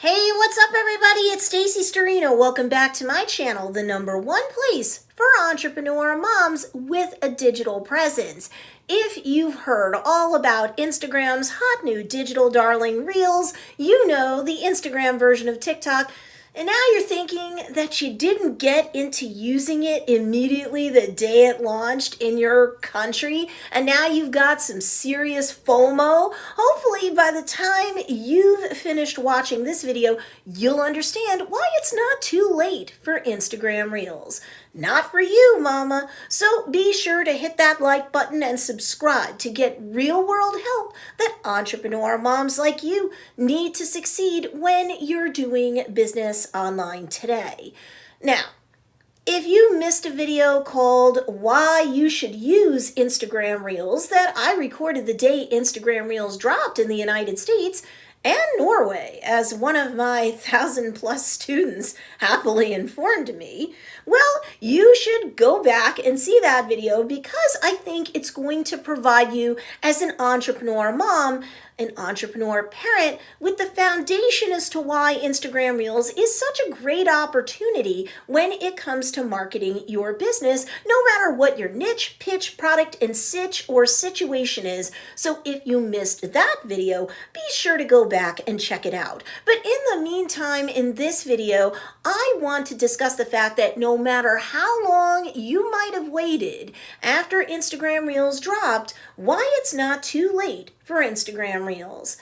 Hey, what's up everybody? It's Stacy Storino. Welcome back to my channel, the #1 place for entrepreneur moms with a digital presence. If you've heard all about Instagram's hot new digital darling Reels, you know the Instagram version of TikTok. And now you're thinking that you didn't get into using it immediately the day it launched in your country, and now you've got some serious FOMO. Hopefully by the time you've finished watching this video, you'll understand why it's not too late for Instagram Reels. Not for you, mama. So be sure to hit that like button and subscribe to get real-world help that entrepreneur moms like you need to succeed when you're doing business online today. Now, if you missed a video called Why You Should Use Instagram Reels that I recorded the day Instagram Reels dropped in the United States and Norway, as one of my 1,000+ students happily informed me, well, you should go back and see that video because I think it's going to provide you as an entrepreneur mom, an entrepreneur parent, with the foundation as to why Instagram Reels is such a great opportunity when it comes to marketing your business, no matter what your niche, pitch, product, and sitch or situation is. So if you missed that video, be sure to go back and check it out. But in the meantime, in this video, I want to discuss the fact that no matter how long you might have waited after Instagram Reels dropped, why it's not too late for Instagram Reels.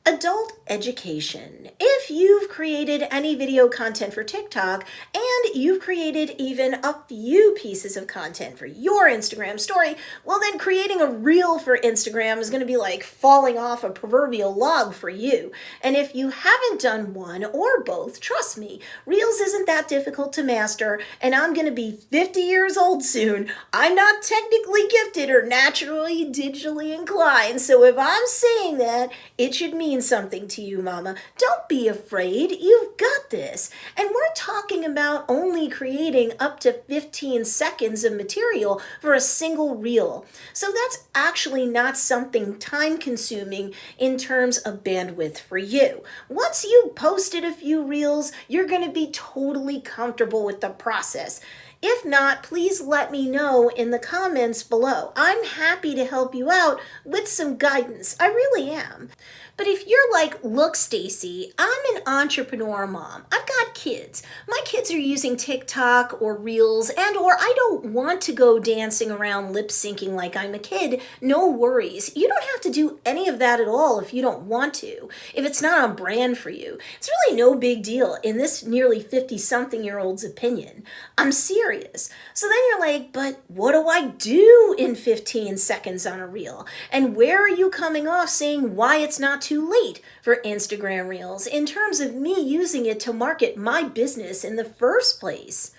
Adult education. If you've created any video content for TikTok and you've created even a few pieces of content for your Instagram story, well then creating a reel for Instagram is going to be like falling off a proverbial log for you. And if you haven't done one or both, trust me, Reels isn't that difficult to master, and I'm going to be 50 years old soon. I'm not technically gifted or naturally digitally inclined, so if I'm saying that, it should mean something to you, mama. Don't be afraid. You've got this. And we're talking about only creating up to 15 seconds of material for a single reel. So that's actually not something time consuming in terms of bandwidth for you. Once you've posted a few reels, you're going to be totally comfortable with the process. If not, please let me know in the comments below. I'm happy to help you out with some guidance. I really am. But if you're like, look, Stacy, I'm an entrepreneur mom. I've got kids. My kids are using TikTok or Reels or I don't want to go dancing around lip syncing like I'm a kid. No worries. You don't have to do any of that at all if you don't want to. If it's not on brand for you, it's really no big deal in this nearly 50-something-year-old's opinion. I'm serious. So then you're like, but what do I do in 15 seconds on a reel? And where are you coming off saying why it's not too late for Instagram Reels in terms of me using it to market my business in the first place?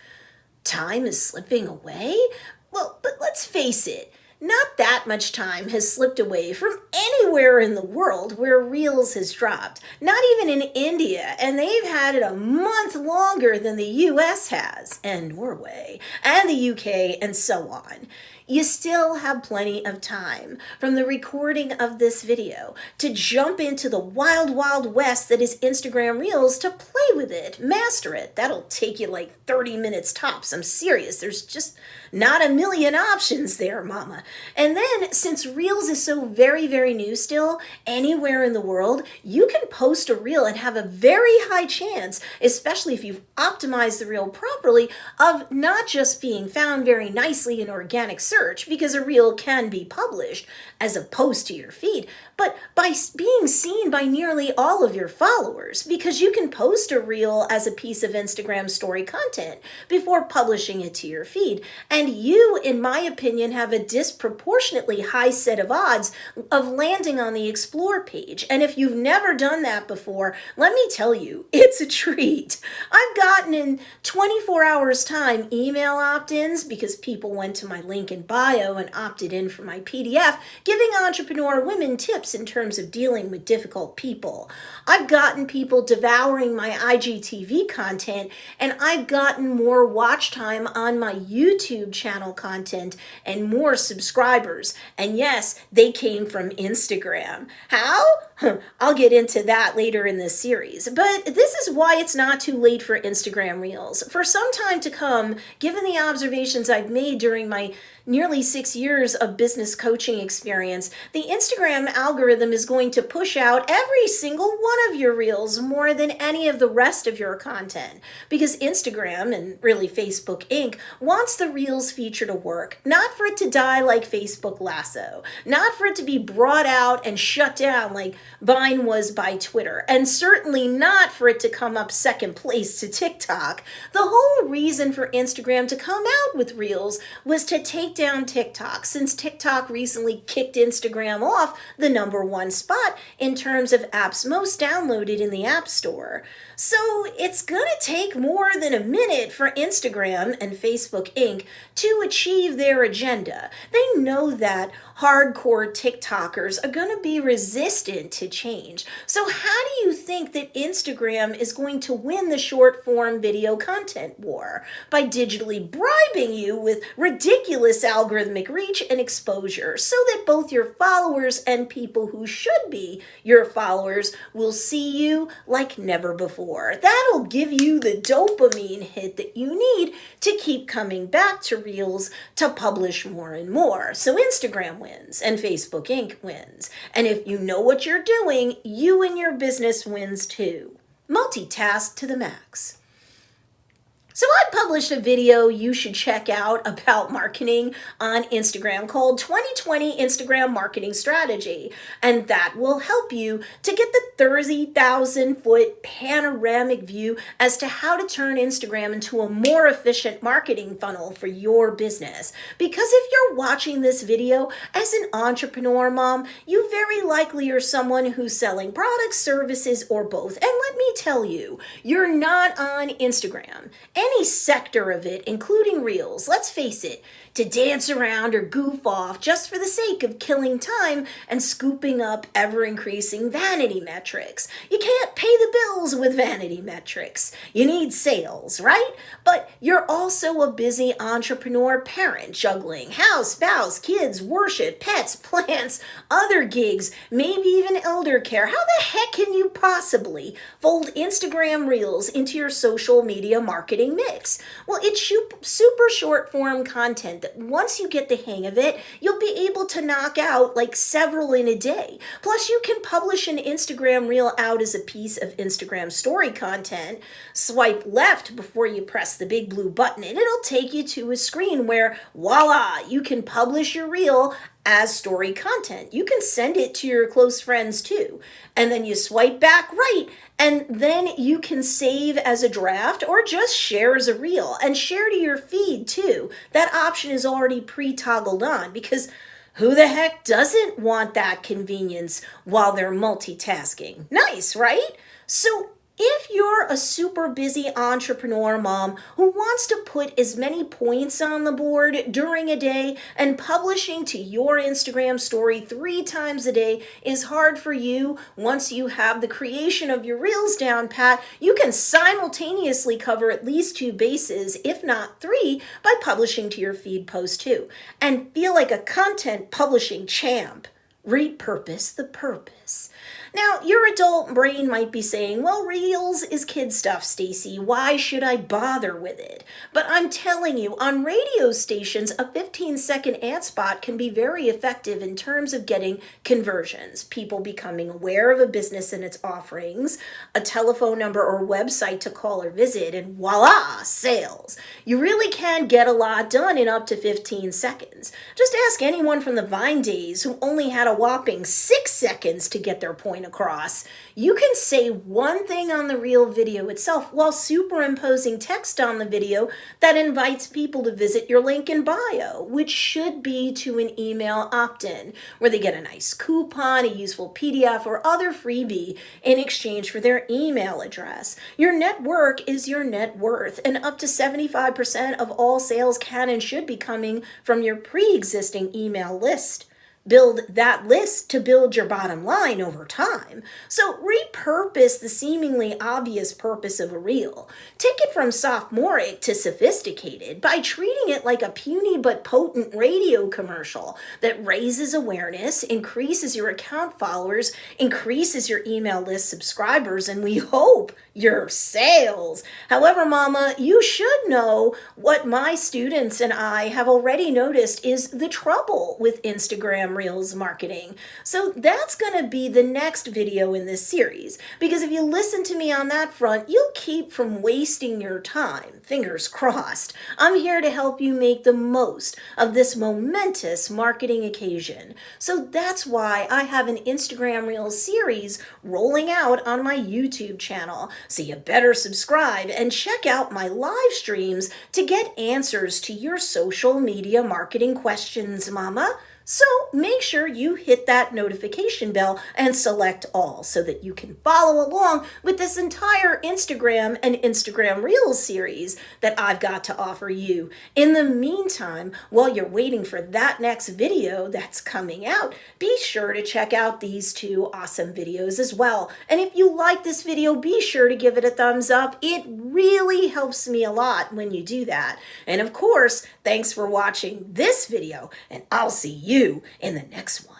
Time is slipping away? Well, but let's face it, not that much time has slipped away from anywhere in the world where Reels has dropped. Not even in India, and they've had it a month longer than the US has, and Norway, and the UK, and so on. You still have plenty of time from the recording of this video to jump into the wild, wild west that is Instagram Reels to play with it, master it. That'll take you like 30 minutes tops. I'm serious. There's just not a million options there, mama. And then, since Reels is so very, very new still, anywhere in the world, you can post a reel and have a very high chance, especially if you've optimized the reel properly, of not just being found very nicely in organic search, because a reel can be published as a post to your feed, but by being seen by nearly all of your followers, because you can post a reel as a piece of Instagram story content before publishing it to your feed. And you, in my opinion, have a disproportionately high set of odds of landing on the Explore page. And if you've never done that before, let me tell you, it's a treat. I've gotten in 24 hours time email opt-ins because people went to my link in bio and opted in for my PDF, giving entrepreneur women tips in terms of dealing with difficult people. I've gotten people devouring my IGTV content, and I've gotten more watch time on my YouTube channel content and more subscribers. And yes, they came from Instagram. How? I'll get into that later in this series. But this is why it's not too late for Instagram Reels. For some time to come, given the observations I've made during my nearly 6 years of business coaching experience, the Instagram algorithm is going to push out every single one of your Reels more than any of the rest of your content. Because Instagram, and really Facebook Inc., wants the Reels feature to work, not for it to die like Facebook Lasso, not for it to be brought out and shut down like Vine was by Twitter, and certainly not for it to come up second place to TikTok. The whole reason for Instagram to come out with Reels was to take down TikTok, since TikTok recently kicked Instagram off the #1 spot in terms of apps most downloaded in the App Store. So it's gonna take more than a minute for Instagram and Facebook Inc. to achieve their agenda. They know that hardcore TikTokers are gonna be resistant to change. So how do you think that Instagram is going to win the short form video content war? By digitally bribing you with ridiculous algorithmic reach and exposure, so that both your followers and people who should be your followers will see you like never before. That'll give you the dopamine hit that you need to keep coming back to Reels to publish more and more. So Instagram wins and Facebook Inc. wins. And if you know what you're doing, you and your business wins too. Multitask to the max. So I published a video you should check out about marketing on Instagram called 2020 Instagram Marketing Strategy. And that will help you to get the 30,000-foot panoramic view as to how to turn Instagram into a more efficient marketing funnel for your business. Because if you're watching this video as an entrepreneur mom, you very likely are someone who's selling products, services, or both. And let me tell you, you're not on Instagram. Any sector of it, including Reels, let's face it, to dance around or goof off just for the sake of killing time and scooping up ever-increasing vanity metrics. You can't pay the bills with vanity metrics. You need sales, right? But you're also a busy entrepreneur parent juggling house, spouse, kids, worship, pets, plants, other gigs, maybe even elder care. How the heck can you possibly fold Instagram Reels into your social media marketing mix? Well, it's super short form content that once you get the hang of it, you'll be able to knock out like several in a day. Plus, you can publish an Instagram Reel out as a piece of Instagram story content. Swipe left before you press the big blue button, and it'll take you to a screen where, voila, you can publish your reel as story content. You can send it to your close friends too. And then you swipe back right, and then you can save as a draft or just share as a reel and share to your feed too. That option is already pre-toggled on, because who the heck doesn't want that convenience while they're multitasking? Nice, right? So if you're a super busy entrepreneur mom who wants to put as many points on the board during a day, and publishing to your Instagram story 3 times a day is hard for you, once you have the creation of your reels down pat, you can simultaneously cover at least 2 bases, if not 3, by publishing to your feed post too, and feel like a content publishing champ. Repurpose the purpose. Now, your adult brain might be saying, well, Reels is kid stuff, Stacy. Why should I bother with it? But I'm telling you, on radio stations, a 15-second ad spot can be very effective in terms of getting conversions, people becoming aware of a business and its offerings, a telephone number or website to call or visit, and voila, sales. You really can get a lot done in up to 15 seconds. Just ask anyone from the Vine days who only had a whopping 6 seconds to get their point across. You can say one thing on the reel video itself while superimposing text on the video that invites people to visit your link in bio, which should be to an email opt-in, where they get a nice coupon, a useful PDF, or other freebie in exchange for their email address. Your network is your net worth, and up to 75% of all sales can and should be coming from your pre-existing email list. build that list to build your bottom line over time. So repurpose the seemingly obvious purpose of a reel. Take it from sophomoric to sophisticated by treating it like a puny but potent radio commercial that raises awareness, increases your account followers, increases your email list subscribers, and we hope your sales. However, Mama, you should know what my students and I have already noticed is the trouble with Instagram Reels marketing. So that's going to be the next video in this series, because if you listen to me on that front, you'll keep from wasting your time. Fingers crossed. I'm here to help you make the most of this momentous marketing occasion. So that's why I have an Instagram Reels series rolling out on my YouTube channel. So you better subscribe and check out my live streams to get answers to your social media marketing questions, Mama. So make sure you hit that notification bell and select all so that you can follow along with this entire Instagram and Instagram Reels series that I've got to offer you. In the meantime, while you're waiting for that next video that's coming out, be sure to check out these two awesome videos as well. And if you like this video, be sure to give it a thumbs up. It really helps me a lot when you do that. And of course, thanks for watching this video, and I'll see you in the next one.